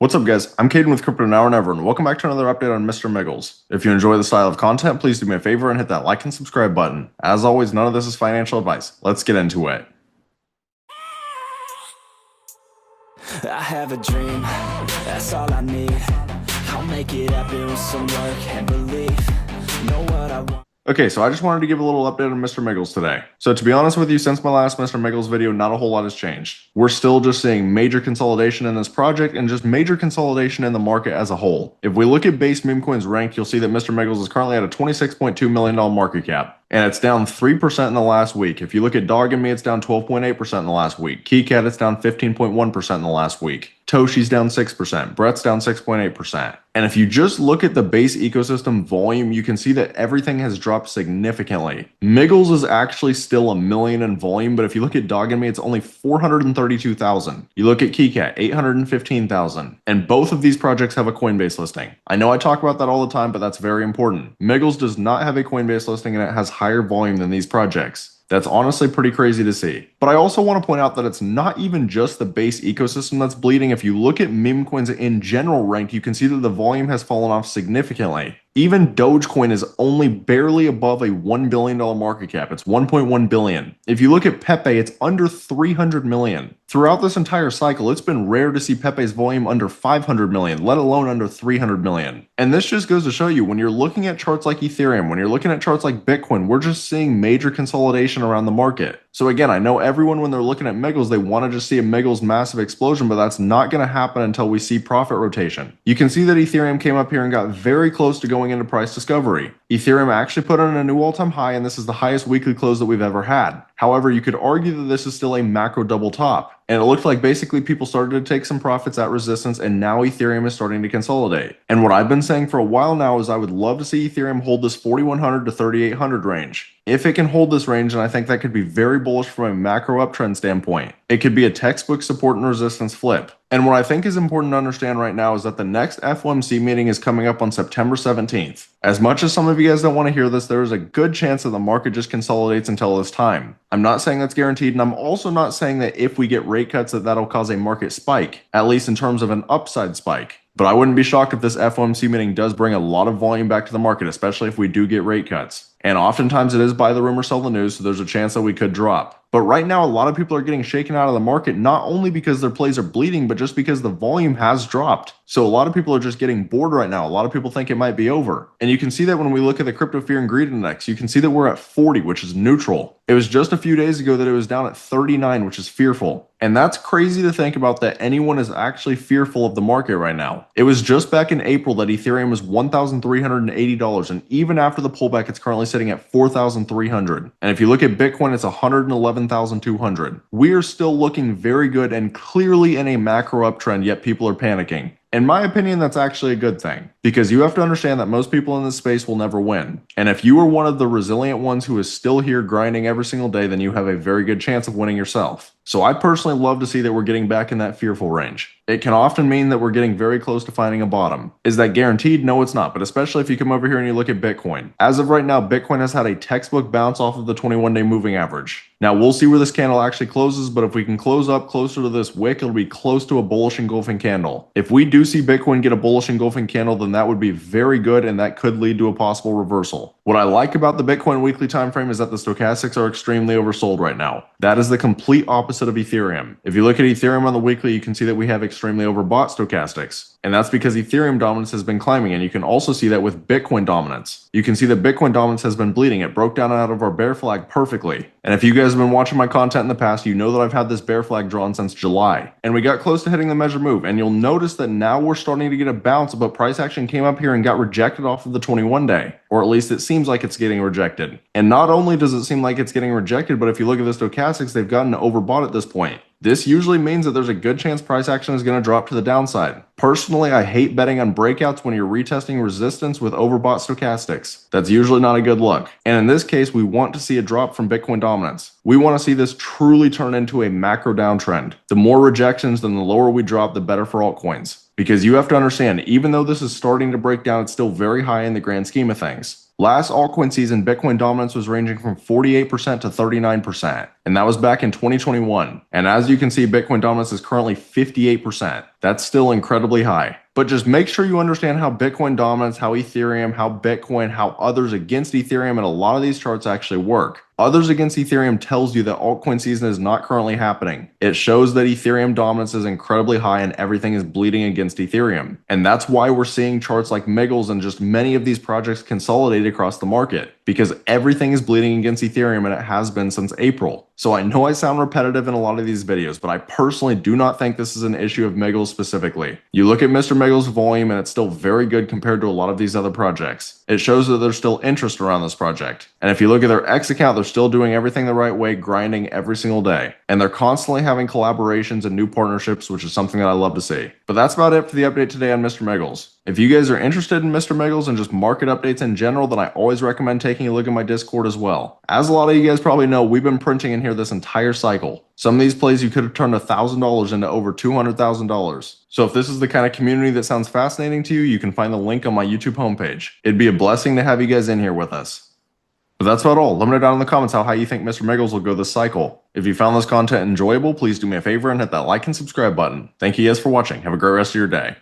What's up guys, I'm Caden with Crypto Now or Never, and welcome back to another update on Mr. Miggles. If you enjoy the style of content, please do me a favor and hit that like and subscribe button. As always, none of this is financial advice. Let's get into it. I have a dream, that's all I need. I'll make it happen with some work and belief. Know what I want. Okay, so I just wanted to give a little update on Mr. Miggles today. So to be honest with you, since my last Mr. Miggles video, not a whole lot has changed. We're still just seeing major consolidation in this project and just major consolidation in the market as a whole. If we look at base Memecoin's rank, you'll see that Mr. Miggles is currently at a $26.2 million market cap. And it's down 3% in the last week. If you look at Doginme, it's down 12.8% in the last week. Keycat, it's down 15.1% in the last week. Toshi's down 6%. Brett's down 6.8%. And if you just look at the base ecosystem volume, you can see that everything has dropped significantly. Miggles is actually still $1 million in volume, but if you look at Doginme, it's only 432,000. You look at Keycat, 815,000. And both of these projects have a Coinbase listing. I know I talk about that all the time, but that's very important. Miggles does not have a Coinbase listing and it has higher volume than these projects. That's honestly pretty crazy to see. But I also want to point out that it's not even just the base ecosystem that's bleeding. If you look at Memecoins in general rank, you can see that the volume has fallen off significantly. Even Dogecoin is only barely above a $1 billion market cap. It's 1.1 billion. If you look at Pepe, it's under 300 million. Throughout this entire cycle, it's been rare to see Pepe's volume under 500 million, let alone under 300 million. And this just goes to show you, when you're looking at charts like Ethereum, when you're looking at charts like Bitcoin, we're just seeing major consolidation around the market. So again, I know everyone, when they're looking at Miggles, they want to just see a Miggles massive explosion, but that's not going to happen until we see profit rotation. You can see that Ethereum came up here and got very close to going into price discovery. Ethereum actually put in a new all-time high, and this is the highest weekly close that we've ever had. However, you could argue that this is still a macro double top. And it looked like basically people started to take some profits at resistance, and now Ethereum is starting to consolidate. And what I've been saying for a while now is I would love to see Ethereum hold this 4,100 to 3,800 range. If it can hold this range, and I think that could be very bullish from a macro uptrend standpoint. It could be a textbook support and resistance flip. And what I think is important to understand right now is that the next FOMC meeting is coming up on September 17th. As much as some of you guys don't want to hear this, there is a good chance that the market just consolidates until this time. I'm not saying that's guaranteed, and I'm also not saying that if we get rate cuts that that'll cause a market spike, at least in terms of an upside spike. But I wouldn't be shocked if this FOMC meeting does bring a lot of volume back to the market, especially if we do get rate cuts. And oftentimes it is buy the rumor, sell the news, so there's a chance that we could drop. But right now, a lot of people are getting shaken out of the market, not only because their plays are bleeding, but just because the volume has dropped. So a lot of people are just getting bored right now. A lot of people think it might be over. And you can see that when we look at the Crypto Fear and Greed Index, you can see that we're at 40, which is neutral. It was just a few days ago that it was down at 39, which is fearful. And that's crazy to think about, that anyone is actually fearful of the market right now. It was just back in April that Ethereum was $1,380, and even after the pullback, it's currently sitting at $4,300. And if you look at Bitcoin, it's $111,200. We are still looking very good and clearly in a macro uptrend, yet people are panicking. In my opinion, that's actually a good thing, because you have to understand that most people in this space will never win. And if you are one of the resilient ones who is still here grinding every single day, then you have a very good chance of winning yourself. So I personally love to see that we're getting back in that fearful range. It can often mean that we're getting very close to finding a bottom. Is that guaranteed? No, it's not. But especially if you come over here and you look at Bitcoin. As of right now, Bitcoin has had a textbook bounce off of the 21-day moving average. Now we'll see where this candle actually closes, but if we can close up closer to this wick, it'll be close to a bullish engulfing candle. If we do see Bitcoin get a bullish engulfing candle, then that would be very good, and that could lead to a possible reversal. What I like about the Bitcoin weekly time frame is that the stochastics are extremely oversold right now. That is the complete opposite of Ethereum. If you look at Ethereum on the weekly, you can see that we have extremely overbought stochastics. And that's because Ethereum dominance has been climbing, and you can also see that with Bitcoin dominance. You can see that Bitcoin dominance has been bleeding. It broke down out of our bear flag perfectly. And if you guys have been watching my content in the past, you know that I've had this bear flag drawn since July. And we got close to hitting the measure move, and you'll notice that now we're starting to get a bounce, but price action came up here and got rejected off of the 21-day. Or at least it seems like it's getting rejected. And not only does it seem like it's getting rejected, but if you look at the stochastics, they've gotten overbought at this point. This usually means that there's a good chance price action is going to drop to the downside. Personally, I hate betting on breakouts when you're retesting resistance with overbought stochastics. That's usually not a good look. And in this case, we want to see a drop from Bitcoin dominance. We want to see this truly turn into a macro downtrend. The more rejections, then the lower we drop, the better for altcoins. Because you have to understand, even though this is starting to break down, it's still very high in the grand scheme of things. Last altcoin season, Bitcoin dominance was ranging from 48% to 39%, and that was back in 2021. And as you can see, Bitcoin dominance is currently 58%. That's still incredibly high. But just make sure you understand how Bitcoin dominance, how Ethereum, how Bitcoin, how others against Ethereum, and a lot of these charts actually work. Others against Ethereum tells you that altcoin season is not currently happening. It shows that Ethereum dominance is incredibly high and everything is bleeding against Ethereum. And that's why we're seeing charts like Miggles and just many of these projects consolidate across the market, because everything is bleeding against Ethereum and it has been since April. So I know I sound repetitive in a lot of these videos, but I personally do not think this is an issue of Miggles specifically. You look at Mr. Miggles' volume and it's still very good compared to a lot of these other projects. It shows that there's still interest around this project. And if you look at their X account, they're still doing everything the right way, grinding every single day. And they're constantly having collaborations and new partnerships, which is something that I love to see. But that's about it for the update today on Mr. Miggles. If you guys are interested in Mr. Miggles and just market updates in general, then I always recommend taking a look at my Discord as well. As a lot of you guys probably know, we've been printing in here this entire cycle. Some of these plays you could have turned $1,000 into over $200,000. So if this is the kind of community that sounds fascinating to you, you can find the link on my YouTube homepage. It'd be a blessing to have you guys in here with us. But that's about all. Let me know down in the comments how high you think Mr. Miggles will go this cycle. If you found this content enjoyable, please do me a favor and hit that like and subscribe button. Thank you guys for watching. Have a great rest of your day.